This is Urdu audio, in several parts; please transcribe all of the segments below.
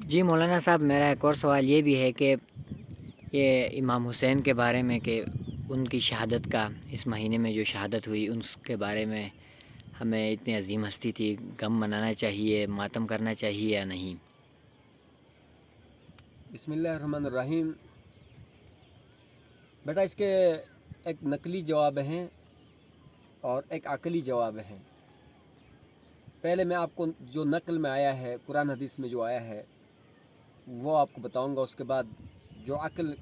جی مولانا صاحب، میرا ایک اور سوال یہ بھی ہے کہ یہ امام حسین کے بارے میں کہ ان کی شہادت کا اس مہینے میں جو شہادت ہوئی اس کے بارے میں ہمیں اتنی عظیم ہستی تھی، غم منانا چاہیے، ماتم کرنا چاہیے یا نہیں؟ بسم اللہ الرحمن الرحیم۔ بیٹا اس کے ایک نقلی جواب ہیں اور ایک عقلی جواب ہیں۔ پہلے میں آپ کو جو نقل میں آیا ہے، قرآن حدیث میں جو آیا ہے وہ آپ کو بتاؤں گا، اس کے بعد جو عقل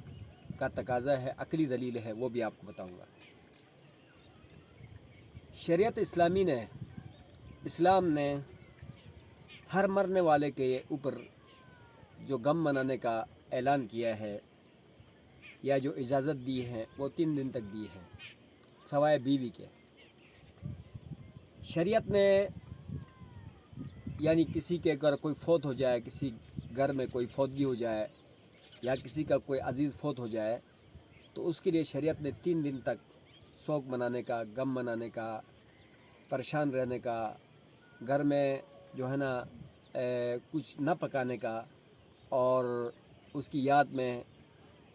کا تقاضا ہے، عقلی دلیل ہے، وہ بھی آپ کو بتاؤں گا۔ شریعت اسلامی نے، اسلام نے ہر مرنے والے کے اوپر جو غم منانے کا اعلان کیا ہے یا جو اجازت دی ہے وہ 3 دن تک دی ہے، سوائے بیوی کے۔ شریعت نے یعنی کسی کے اگر کوئی فوت ہو جائے، کسی گھر میں کوئی فوتگی ہو جائے یا کسی کا کوئی عزیز فوت ہو جائے تو اس کے لیے شریعت نے 3 دن تک سوگ منانے کا، غم منانے کا، پریشان رہنے کا، گھر میں جو ہے نا کچھ نہ پکانے کا اور اس کی یاد میں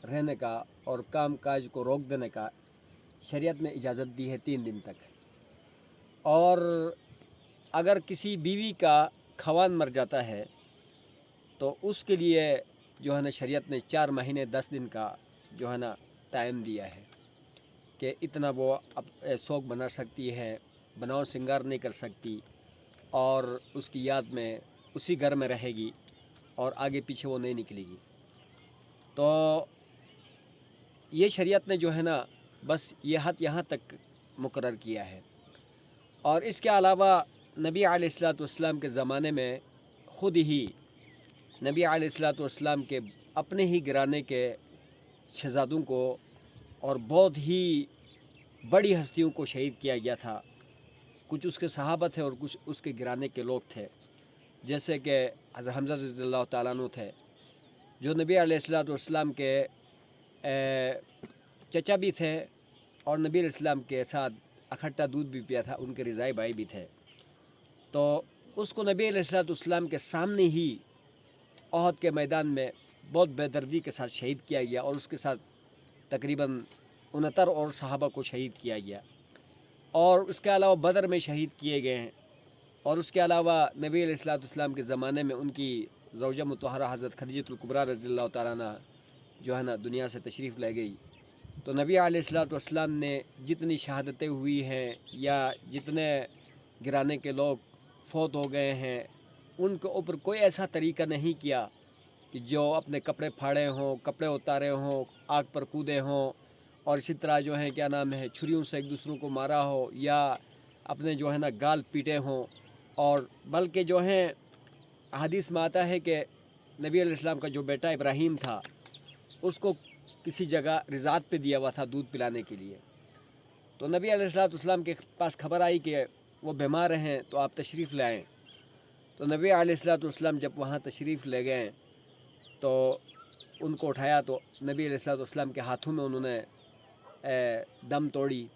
رہنے کا اور کام کاج کو روک دینے کا شریعت نے اجازت دی ہے 3 دن تک۔ اور اگر کسی بیوی کا خوان مر جاتا ہے تو اس کے لیے جو ہے نا شریعت نے 4 مہینے 10 دن کا جو ہے نا ٹائم دیا ہے کہ اتنا وہ اب سوگ بنا سکتی ہے، بناؤ سنگار نہیں کر سکتی اور اس کی یاد میں اسی گھر میں رہے گی اور آگے پیچھے وہ نہیں نکلے گی۔ تو یہ شریعت نے جو ہے نا بس یہ حد یہاں تک مقرر کیا ہے۔ اور اس کے علاوہ نبی علیہ الصلوۃ والسلام کے زمانے میں خود ہی نبی علیہ الصلوۃ والسلام کے اپنے ہی گھرانے کے شہزادوں کو اور بہت ہی بڑی ہستیوں کو شہید کیا گیا تھا۔ کچھ اس کے صحابہ تھے اور کچھ اس کے گھرانے کے لوگ تھے، جیسے کہ حضرت حمزہ رضی اللہ تعالیٰ عنہ تھے جو نبی علیہ الصلوۃ والسلام کے چچا بھی تھے اور نبی علیہ السلام کے ساتھ اکھٹا دودھ بھی پیا تھا، ان کے رضائی بھائی بھی تھے۔ تو اس کو نبی علیہ الصلوۃ والسلام کے سامنے ہی احد کے میدان میں بہت بے دردی کے ساتھ شہید کیا گیا اور اس کے ساتھ تقریباً 69 اور صحابہ کو شہید کیا گیا، اور اس کے علاوہ بدر میں شہید کیے گئے ہیں۔ اور اس کے علاوہ نبی علیہ الصلوۃ والسلام کے زمانے میں ان کی زوجہ مطہرہ حضرت خدیجہ الکبریٰ رضی اللہ تعالیٰ عنہ جو ہے نا دنیا سے تشریف لے گئی۔ تو نبی علیہ الصلوۃ والسلام نے جتنی شہادتیں ہوئی ہیں یا جتنے گرانے کے لوگ فوت ہو گئے ہیں ان کے اوپر کوئی ایسا طریقہ نہیں کیا کہ جو اپنے کپڑے پھاڑے ہوں، کپڑے اتارے ہوں، آگ پر کودے ہوں اور اسی طرح جو ہے کیا نام ہے چھریوں سے ایک دوسروں کو مارا ہو یا اپنے جو ہے نا گال پیٹے ہوں، اور بلکہ جو ہے حدیث میں آتا ہے کہ نبی علیہ السلام کا جو بیٹا ابراہیم تھا اس کو کسی جگہ رضاعت پہ دیا ہوا تھا دودھ پلانے کے لیے۔ تو نبی علیہ الصلوۃ والسلام کے پاس خبر آئی کہ وہ بیمار ہیں تو آپ تشریف لائیں۔ تو نبی علیہ الصلوۃ والسلام جب وہاں تشریف لے گئے تو ان کو اٹھایا تو نبی علیہ الصلوۃ والسلام کے ہاتھوں میں انہوں نے دم توڑی،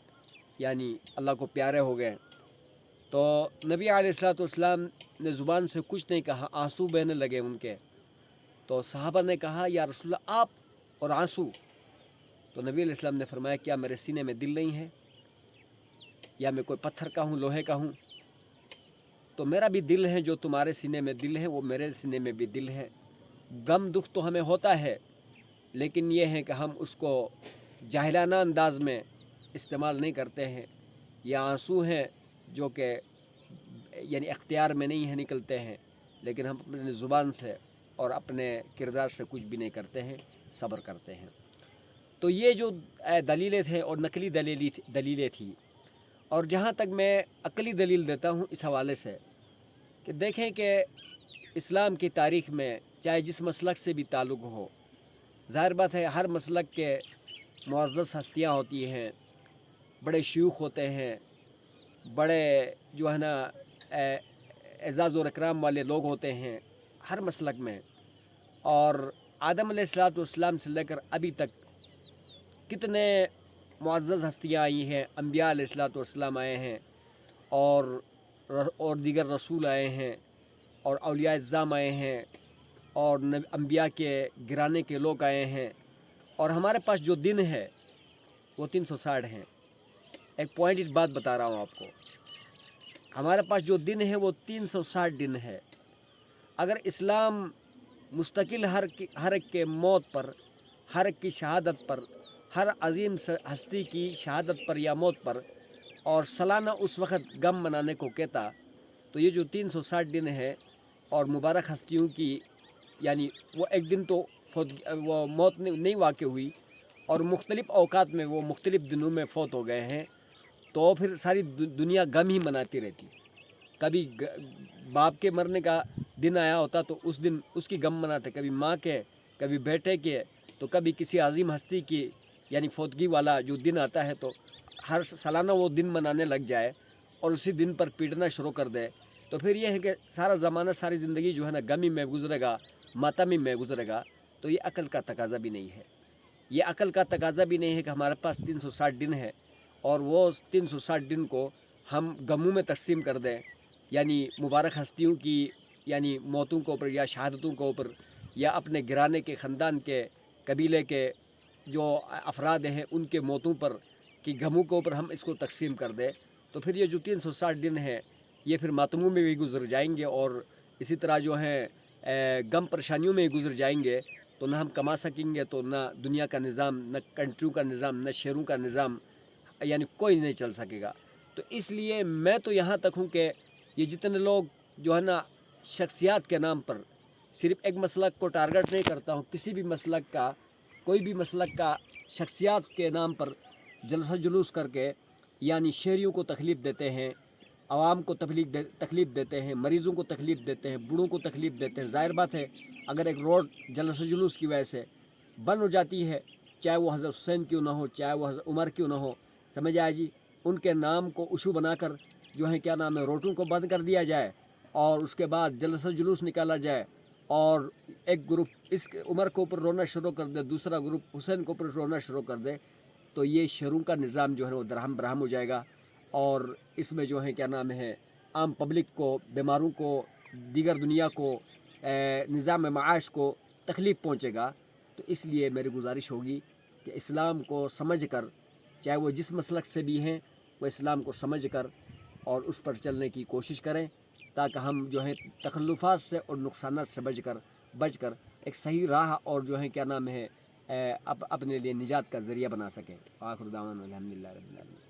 یعنی اللہ کو پیارے ہو گئے۔ تو نبی علیہ الصلوۃ والسلام نے زبان سے کچھ نہیں کہا، آنسو بہنے لگے ان کے۔ تو صحابہ نے کہا یا رسول اللہ آپ اور آنسو؟ تو نبی علیہ السلام نے فرمایا کیا میرے سینے میں دل نہیں ہے، یا میں کوئی پتھر کا ہوں، لوہے کا ہوں؟ تو میرا بھی دل ہے، جو تمہارے سینے میں دل ہے وہ میرے سینے میں بھی دل ہے۔ غم دکھ تو ہمیں ہوتا ہے لیکن یہ ہے کہ ہم اس کو جاہلانہ انداز میں استعمال نہیں کرتے ہیں۔ یہ آنسو ہیں جو کہ یعنی اختیار میں نہیں ہے، نکلتے ہیں، لیکن ہم اپنے زبان سے اور اپنے کردار سے کچھ بھی نہیں کرتے ہیں، صبر کرتے ہیں۔ تو یہ جو دلیلیں تھے اور نقلی دلیلیں تھیں، اور جہاں تک میں عقلی دلیل دیتا ہوں اس حوالے سے کہ دیکھیں کہ اسلام کی تاریخ میں چاہے جس مسلک سے بھی تعلق ہو، ظاہر بات ہے ہر مسلک کے معزز ہستیاں ہوتی ہیں، بڑے شیوخ ہوتے ہیں، بڑے جو ہے نا اعزاز و اکرام والے لوگ ہوتے ہیں ہر مسلک میں۔ اور آدم علیہ الصلوۃ والسلام سے لے کر ابھی تک کتنے معزز ہستیاں آئی ہیں، انبیاء علیہ الصلوۃ والسلام آئے ہیں اور دیگر رسول آئے ہیں اور اولیاء اعظام آئے ہیں اور انبیاء کے گرانے کے لوگ آئے ہیں، اور ہمارے پاس جو دن ہے وہ 360 ہیں۔ ایک پوائنٹ بات بتا رہا ہوں آپ کو، ہمارے پاس جو دن ہے وہ 360 دن ہے۔ اگر اسلام مستقل ہر ایک کے موت پر، ہر ایک کی شہادت پر، ہر عظیم ہستی کی شہادت پر یا موت پر اور سالانہ اس وقت غم منانے کو کہتا، تو یہ جو 360 دن ہے اور مبارک ہستیوں کی، یعنی وہ ایک دن تو وہ موت نہیں واقع ہوئی اور مختلف اوقات میں وہ مختلف دنوں میں فوت ہو گئے ہیں، تو پھر ساری دنیا غم ہی مناتی رہتی۔ کبھی باپ کے مرنے کا دن آیا ہوتا تو اس دن اس کی غم مناتے، کبھی ماں کے، کبھی بیٹے کے، تو کبھی کسی عظیم ہستی کی یعنی فوتگی والا جو دن آتا ہے تو ہر سالانہ وہ دن منانے لگ جائے اور اسی دن پر پیٹنا شروع کر دے، تو پھر یہ ہے کہ سارا زمانہ، ساری زندگی جو ہے نا غمی میں گزرے گا، ماتمی میں گزرے گا۔ تو یہ عقل کا تقاضا بھی نہیں ہے، یہ عقل کا تقاضا بھی نہیں ہے کہ ہمارے پاس 360 دن ہے اور وہ 360 دن کو ہم غموں میں تقسیم کر دیں، یعنی مبارک ہستیوں کی یعنی موتوں کے اوپر یا شہادتوں کے اوپر، یا اپنے گرانے کے خاندان کے قبیلے کے جو افراد ہیں ان کے موتوں پر کی غموں کے اوپر ہم اس کو تقسیم کر دیں، تو پھر یہ جو 360 دن ہے یہ پھر ماتموں میں بھی گزر جائیں گے اور اسی طرح جو ہیں غم پریشانیوں میں گزر جائیں گے، تو نہ ہم کما سکیں گے، تو نہ دنیا کا نظام، نہ کنٹریوں کا نظام، نہ شہروں کا نظام، یعنی کوئی نہیں چل سکے گا۔ تو اس لیے میں تو یہاں تک ہوں کہ یہ جتنے لوگ جو ہے نا شخصیات کے نام پر صرف ایک مسلک کو ٹارگٹ نہیں کرتا ہوں، کسی بھی مسلک کا، کوئی بھی مسلک کا شخصیات کے نام پر جلسہ جلوس کر کے یعنی شہریوں کو تکلیف دیتے ہیں، عوام کو تکلیف دیتے ہیں، مریضوں کو تکلیف دیتے ہیں، بوڑھوں کو تکلیف دیتے ہیں۔ ظاہر بات ہے اگر ایک روڈ جلسہ جلوس کی وجہ سے بند ہو جاتی ہے، چاہے وہ حضرت حسین کیوں نہ ہو، چاہے وہ حضرت عمر کیوں نہ ہو، سمجھ آئے جی، ان کے نام کو ایشو بنا کر جو ہے کیا نام ہے روڈوں کو بند کر دیا جائے اور اس کے بعد جلسہ جلوس نکالا جائے اور ایک گروپ اس عمر کے اوپر رونا شروع کر دے، دوسرا گروپ حسین کے اوپر رونا شروع کر دے، تو یہ شہروں کا نظام جو ہے وہ درہم برہم ہو جائے گا اور اس میں جو ہے کیا نام ہے عام پبلک کو، بیماروں کو، دیگر دنیا کو، نظام معاش کو تکلیف پہنچے گا۔ تو اس لیے میری گزارش ہوگی کہ اسلام کو سمجھ کر، چاہے وہ جس مسلک سے بھی ہیں، وہ اسلام کو سمجھ کر اور اس پر چلنے کی کوشش کریں تاکہ ہم جو ہے تخلفات سے اور نقصانات سے بچ کر ایک صحیح راہ اور جو ہے کیا نام ہے اپنے لیے نجات کا ذریعہ بنا سکیں۔ آخر دعوانا الحمدللہ رب العالمین۔